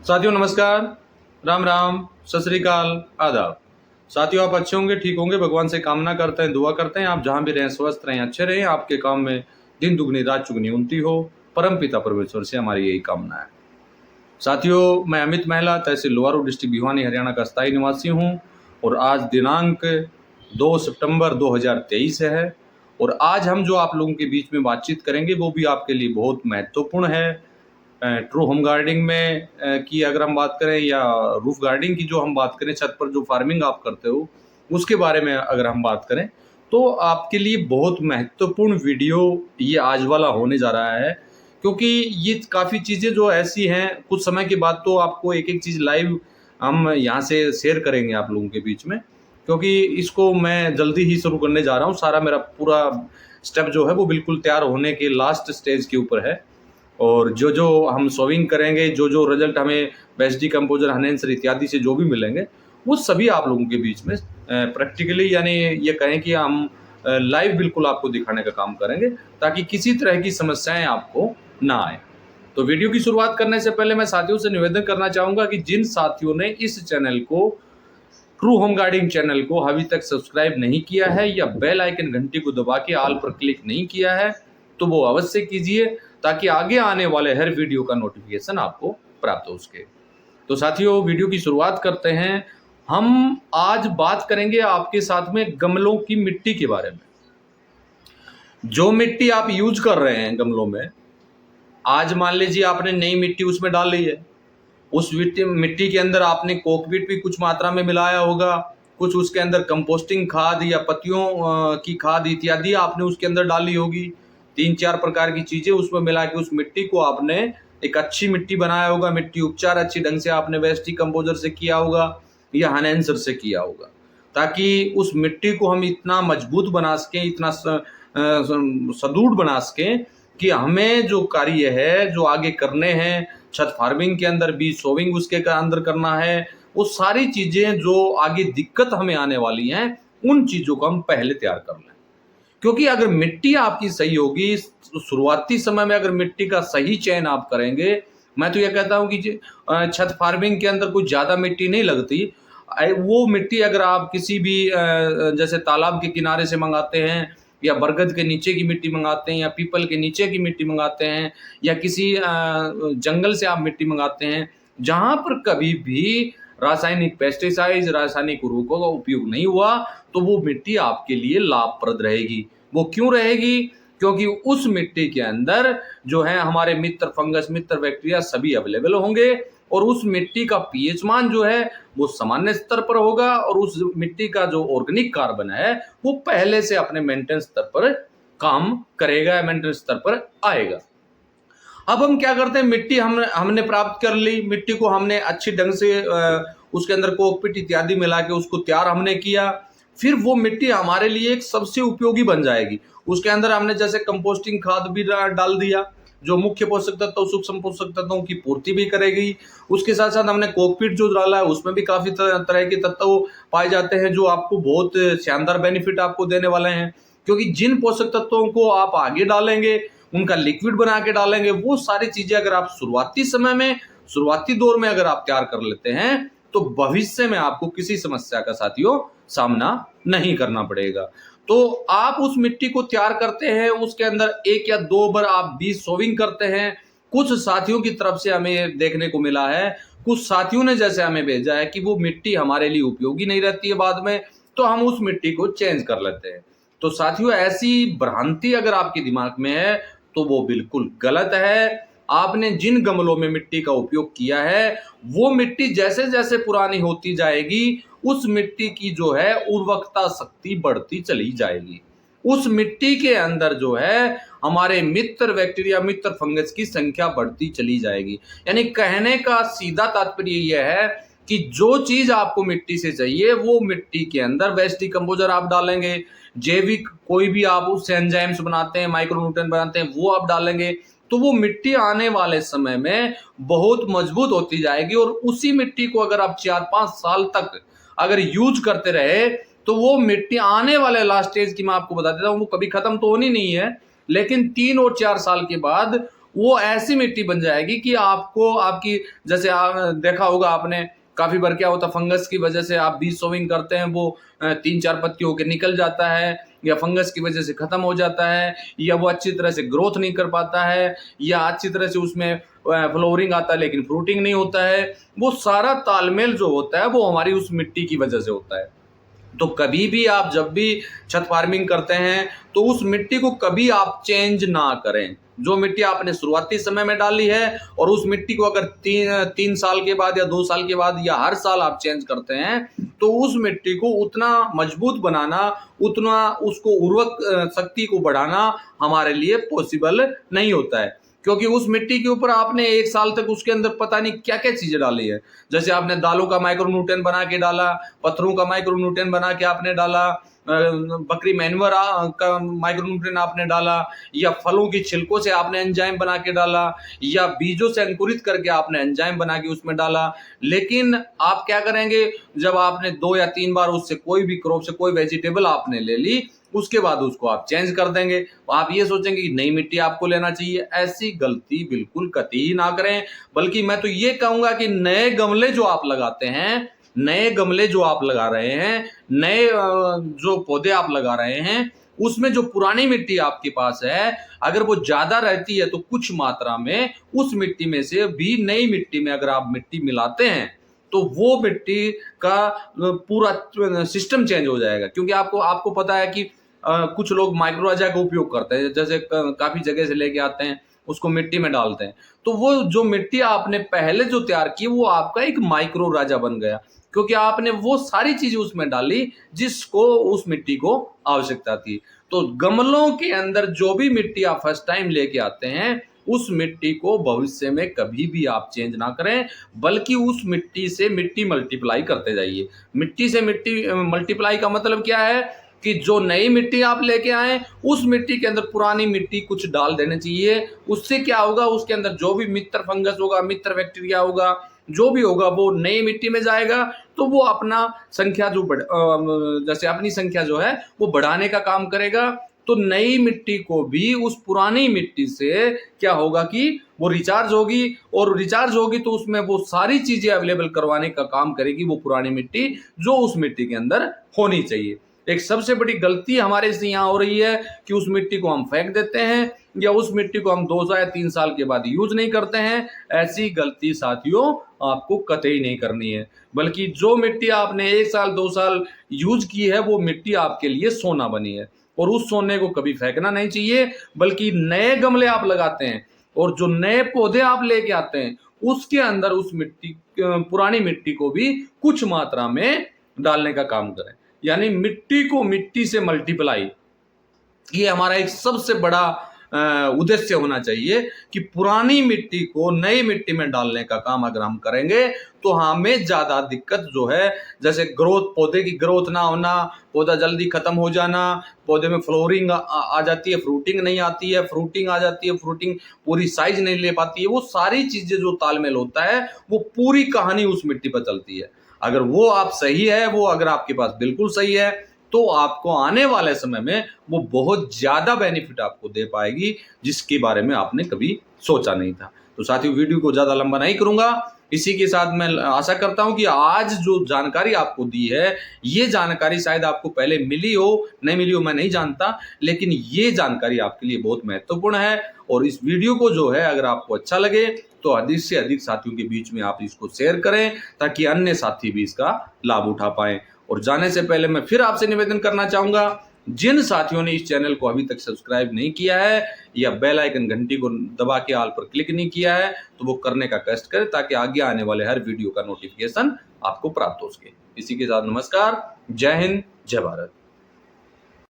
साथियों नमस्कार, राम राम, सत श्री अकाल, आदाब। साथियों आप अच्छे होंगे, ठीक होंगे, भगवान से कामना करते हैं, दुआ करते हैं आप जहाँ भी रहें स्वस्थ रहें, अच्छे रहें, आपके काम में दिन दुगनी रात चुगनी उन्नति हो। परम पिता परमेश्वर से हमारी यही कामना है। साथियों मैं अमित महिला, तहसील लोहारू, डिस्ट्रिक्ट भिवानी, हरियाणा का स्थायी निवासी हूँ और आज दिनांक 2 सितंबर 2023 है। और आज हम जो आप लोगों के बीच में बातचीत करेंगे वो भी आपके लिए बहुत महत्वपूर्ण है। ट्रू होम गार्डनिंग में की अगर हम बात करें या रूफ गार्डनिंग की जो हम बात करें, छत पर जो फार्मिंग आप करते हो उसके बारे में अगर हम बात करें तो आपके लिए बहुत महत्वपूर्ण वीडियो ये आज वाला होने जा रहा है। क्योंकि ये काफ़ी चीज़ें जो ऐसी हैं, कुछ समय के बाद तो आपको एक एक चीज़ लाइव हम यहाँ से शेयर करेंगे आप लोगों के बीच में, क्योंकि इसको मैं जल्दी ही शुरू करने जा रहा हूँ। सारा मेरा पूरा स्टेप जो है वो बिल्कुल तैयार होने के लास्ट स्टेज के ऊपर है। और जो जो हम सोविंग करेंगे, जो जो रिजल्ट हमें बेस्ट डिकम्पोजर, हनेंसर इत्यादि से जो भी मिलेंगे वो सभी आप लोगों के बीच में प्रैक्टिकली, यानी ये कहें कि हम लाइव बिल्कुल आपको दिखाने का काम करेंगे ताकि किसी तरह की समस्याएं आपको ना आए। तो वीडियो की शुरुआत करने से पहले मैं साथियों से निवेदन करना चाहूँगा कि जिन साथियों ने इस चैनल को, ट्रू होम गार्डनिंग चैनल को अभी तक सब्सक्राइब नहीं किया है या बेल आइकन घंटी को दबा के ऑल पर क्लिक नहीं किया है तो वो अवश्य कीजिए ताकि आगे आने वाले हर वीडियो का नोटिफिकेशन आपको प्राप्त हो सके। तो साथियों वीडियो की शुरुआत करते हैं। हम आज बात करेंगे आपके साथ में गमलों की मिट्टी के बारे में। जो मिट्टी आप यूज कर रहे हैं गमलों में, आज मान लीजिए आपने नई मिट्टी उसमें डाल ली है, उस मिट्टी के अंदर आपने कोकपीट भी कुछ मात्रा में मिलाया होगा, कुछ उसके अंदर कंपोस्टिंग खाद या पत्तियों की खाद इत्यादि आपने उसके अंदर डाली होगी। 3-4 प्रकार की चीज़ें उसमें मिला के उस मिट्टी को आपने एक अच्छी मिट्टी बनाया होगा। मिट्टी उपचार अच्छी ढंग से आपने वेस्ट डिकम्पोजर से किया होगा या हनेंसर से किया होगा, ताकि उस मिट्टी को हम इतना मजबूत बना सकें, इतना सुदृढ़ बना सकें कि हमें जो कार्य है जो आगे करने हैं, छत फार्मिंग के अंदर बीज सोविंग उसके अंदर करना है, वो सारी चीज़ें जो आगे दिक्कत हमें आने वाली हैं उन चीज़ों को हम पहले तैयार कर लें। क्योंकि अगर मिट्टी आपकी सही होगी, शुरुआती समय में अगर मिट्टी का सही चयन आप करेंगे, मैं तो ये कहता हूँ कि छत फार्मिंग के अंदर कुछ ज़्यादा मिट्टी नहीं लगती। वो मिट्टी अगर आप किसी भी जैसे तालाब के किनारे से मंगाते हैं या बरगद के नीचे की मिट्टी मंगाते हैं या पीपल के नीचे की मिट्टी मंगाते हैं या किसी जंगल से आप मिट्टी मंगाते हैं जहाँ पर कभी भी रासायनिक पेस्टिसाइड, रासायनिक उर्वरकों का उपयोग नहीं हुआ, तो वो मिट्टी आपके लिए लाभप्रद रहेगी। वो क्यों रहेगी? क्योंकि उस मिट्टी के अंदर जो है हमारे मित्र फंगस, मित्र बैक्टीरिया सभी अवेलेबल होंगे और उस मिट्टी का पीएच मान जो है वो सामान्य स्तर पर होगा और उस मिट्टी का जो ऑर्गेनिक कार्बन है वो पहले से अपने मेंटेनेंस स्तर पर काम करेगा, मेंटेनेंस स्तर पर आएगा। अब हम क्या करते हैं, मिट्टी हमने प्राप्त कर ली, मिट्टी को हमने अच्छी ढंग से उसके अंदर कोकपीट इत्यादि मिला के उसको तैयार हमने किया। फिर वो मिट्टी हमारे लिए एक सबसे उपयोगी बन जाएगी। उसके अंदर हमने जैसे कंपोस्टिंग खाद भी डाल दिया जो मुख्य पोषक तत्व, सूक्ष्म पोषक तत्वों की पूर्ति भी करेगी। उसके साथ साथ हमने कोकपीट जो डाला है उसमें भी काफी तरह के तत्व पाए जाते हैं जो आपको बहुत शानदार बेनिफिट आपको देने वाले हैं। क्योंकि जिन पोषक तत्वों को आप आगे डालेंगे, उनका लिक्विड बना के डालेंगे, वो सारी चीजें अगर आप शुरुआती समय में, शुरुआती दौर में अगर आप तैयार कर लेते हैं तो भविष्य में आपको किसी समस्या का साथियों सामना नहीं करना पड़ेगा। तो आप उस मिट्टी को तैयार करते हैं, उसके अंदर 1 या 2 बार आप बीज सोविंग करते हैं। कुछ साथियों की तरफ से हमें देखने को मिला है, कुछ साथियों ने जैसे हमें भेजा है कि वो मिट्टी हमारे लिए उपयोगी नहीं रहती है बाद में, तो हम उस मिट्टी को चेंज कर लेते हैं। तो साथियों ऐसी भ्रांति अगर आपके दिमाग में है तो वो बिल्कुल गलत है। आपने जिन गमलों में मिट्टी का उपयोग किया है वो मिट्टी जैसे जैसे पुरानी होती जाएगी उस मिट्टी की जो है उर्वरकता शक्ति बढ़ती चली जाएगी। उस मिट्टी के अंदर जो है हमारे मित्र बैक्टीरिया, मित्र फंगस की संख्या बढ़ती चली जाएगी। यानी कहने का सीधा तात्पर्य यह है कि जो चीज आपको मिट्टी से चाहिए वो मिट्टी के अंदर वेस्ट डिकम्पोजर आप डालेंगे, जैविक कोई भी आप उससे एंजाइम्स बनाते हैं, माइक्रोन्यूट्रिएंट बनाते हैं, वो आप डालेंगे तो वो मिट्टी आने वाले समय में बहुत मजबूत होती जाएगी। और उसी मिट्टी को अगर आप 4-5 साल तक अगर यूज करते रहे तो वो मिट्टी आने वाले लास्ट स्टेज की मैं आपको बता देता हूँ, वो कभी खत्म तो होनी नहीं है, लेकिन 3 और 4 साल के बाद वो ऐसी मिट्टी बन जाएगी कि आपको आपकी जैसे देखा होगा आपने काफी बार क्या होता, फंगस की वजह से आप बीज सोविंग करते हैं, वो 3-4 पत्ती होकर निकल जाता है, या फंगस की वजह से खत्म हो जाता है, या वो अच्छी तरह से ग्रोथ नहीं कर पाता है, या अच्छी तरह से उसमें फ्लोरिंग आता है लेकिन फ्रूटिंग नहीं होता है। वो सारा तालमेल जो होता है वो हमारी उस मिट्टी की वजह से होता है। तो कभी भी आप जब भी छत फार्मिंग करते हैं तो उस मिट्टी को कभी आप चेंज ना करें। जो मिट्टी आपने शुरुआती समय में डाली है और उस मिट्टी को अगर 3 साल के बाद या 2 साल के बाद या हर साल आप चेंज करते हैं तो उस मिट्टी को उतना मजबूत बनाना, उतना उसको उर्वरक शक्ति को बढ़ाना हमारे लिए पॉसिबल नहीं होता है, क्योंकि उस मिट्टी के ऊपर आपने 1 साल तक उसके अंदर पता नहीं क्या क्या चीजें डाली है। जैसे आपने दालों का माइक्रोन्यूट्रिएंट बना के डाला, पत्थरों का माइक्रोन्यूट्रिएंट बना के आपने डाला, बकरी मैन्योर का माइक्रोन्यूट्रिएंट आपने डाला, या फलों की छिलकों से आपने एंजाइम बना के डाला, या बीजों से अंकुरित करके आपने एंजाइम बना के उसमें डाला। लेकिन आप क्या करेंगे, जब आपने 2 या 3 बार उससे कोई भी क्रॉप से कोई वेजिटेबल आपने ले ली, उसके बाद उसको आप चेंज कर देंगे। आप ये सोचेंगे कि नई मिट्टी आपको लेना चाहिए। ऐसी गलती बिल्कुल कतई ना करें, बल्कि मैं तो ये कहूंगा कि नए गमले जो आप लगाते हैं, नए गमले जो आप लगा रहे हैं, नए जो पौधे आप लगा रहे हैं, उसमें जो पुरानी मिट्टी आपके पास है, अगर वो ज्यादा रहती है तो कुछ मात्रा में उस मिट्टी में से भी नई मिट्टी में अगर आप मिट्टी मिलाते हैं तो वो मिट्टी का पूरा सिस्टम चेंज हो जाएगा। क्योंकि आपको आपको पता है कि कुछ लोग माइक्रोराजा का उपयोग करते हैं, जैसे काफी जगह से लेके आते हैं, उसको मिट्टी में डालते हैं, तो वो जो मिट्टी आपने पहले जो तैयार की वो आपका एक माइक्रो राजा बन गया, क्योंकि आपने वो सारी चीजें उसमें डाली जिसको उस मिट्टी को आवश्यकता थी। तो गमलों के अंदर जो भी मिट्टी आप फर्स्ट टाइम लेके आते हैं, उस मिट्टी को भविष्य में कभी भी आप चेंज ना करें, बल्कि उस मिट्टी से मिट्टी मल्टीप्लाई करते जाइए। मिट्टी से मिट्टी मल्टीप्लाई का मतलब क्या है कि जो नई मिट्टी आप लेके आए उस मिट्टी के अंदर पुरानी मिट्टी कुछ डाल देनी चाहिए। उससे क्या होगा, उसके अंदर जो भी मित्र फंगस होगा, मित्र बैक्टीरिया होगा, जो भी होगा वो नई मिट्टी में जाएगा, तो वो अपना संख्या जो जैसे अपनी संख्या जो है वो बढ़ाने का काम करेगा। तो नई मिट्टी को भी उस पुरानी मिट्टी से क्या होगा कि वो रिचार्ज होगी, और रिचार्ज होगी तो उसमें वो सारी चीजें अवेलेबल करवाने का काम करेगी वो पुरानी मिट्टी, जो उस मिट्टी के अंदर होनी चाहिए। एक सबसे बड़ी गलती हमारे से यहाँ हो रही है कि उस मिट्टी को हम फेंक देते हैं, या उस मिट्टी को हम 2 या 3 साल के बाद यूज नहीं करते हैं। ऐसी गलती साथियों आपको कतई नहीं करनी है, बल्कि जो मिट्टी आपने 1 साल 2 साल यूज की है वो मिट्टी आपके लिए सोना बनी है, और उस सोने को कभी फेंकना नहीं चाहिए। बल्कि नए गमले आप लगाते हैं और जो नए पौधे आप लेके आते हैं उसके अंदर उस मिट्टी पुरानी मिट्टी को भी कुछ मात्रा में डालने का काम करें। यानी मिट्टी को मिट्टी से मल्टीप्लाई, ये हमारा एक सबसे बड़ा उद्देश्य होना चाहिए कि पुरानी मिट्टी को नई मिट्टी में डालने का काम अगर हम करेंगे तो हमें ज्यादा दिक्कत जो है, जैसे ग्रोथ, पौधे की ग्रोथ ना होना, पौधा जल्दी खत्म हो जाना, पौधे में फ्लोरिंग आ जाती है, फ्रूटिंग नहीं आती है, फ्रूटिंग आ जाती है, फ्रूटिंग पूरी साइज नहीं ले पाती है, वो सारी चीजें जो तालमेल होता है वो पूरी कहानी उस मिट्टी पर चलती है। अगर वो आप सही है, वो अगर आपके पास बिल्कुल सही है, तो आपको आने वाले समय में वो बहुत ज्यादा बेनिफिट आपको दे पाएगी, जिसके बारे में आपने कभी सोचा नहीं था। तो साथियों, वीडियो को ज्यादा लंबा नहीं करूंगा। इसी के साथ मैं आशा करता हूं कि आज जो जानकारी आपको दी है, ये जानकारी शायद आपको पहले मिली हो, नहीं मिली हो मैं नहीं जानता, लेकिन ये जानकारी आपके लिए बहुत महत्वपूर्ण है। और इस वीडियो को जो है अगर आपको अच्छा लगे तो अधिक से अधिक साथियों के बीच में आप इसको शेयर करें, ताकि अन्य साथी भी इसका लाभ उठा पाएं। और जाने से पहले मैं फिर आपसे निवेदन करना चाहूंगा, जिन साथियों ने इस चैनल को अभी तक सब्सक्राइब नहीं किया है या बेल आइकन घंटी को दबा के ऑल पर क्लिक नहीं किया है, तो वो करने का कष्ट करें, ताकि आगे आने वाले हर वीडियो का नोटिफिकेशन आपको प्राप्त हो सके। इसी के साथ नमस्कार, जय हिंद, जय भारत।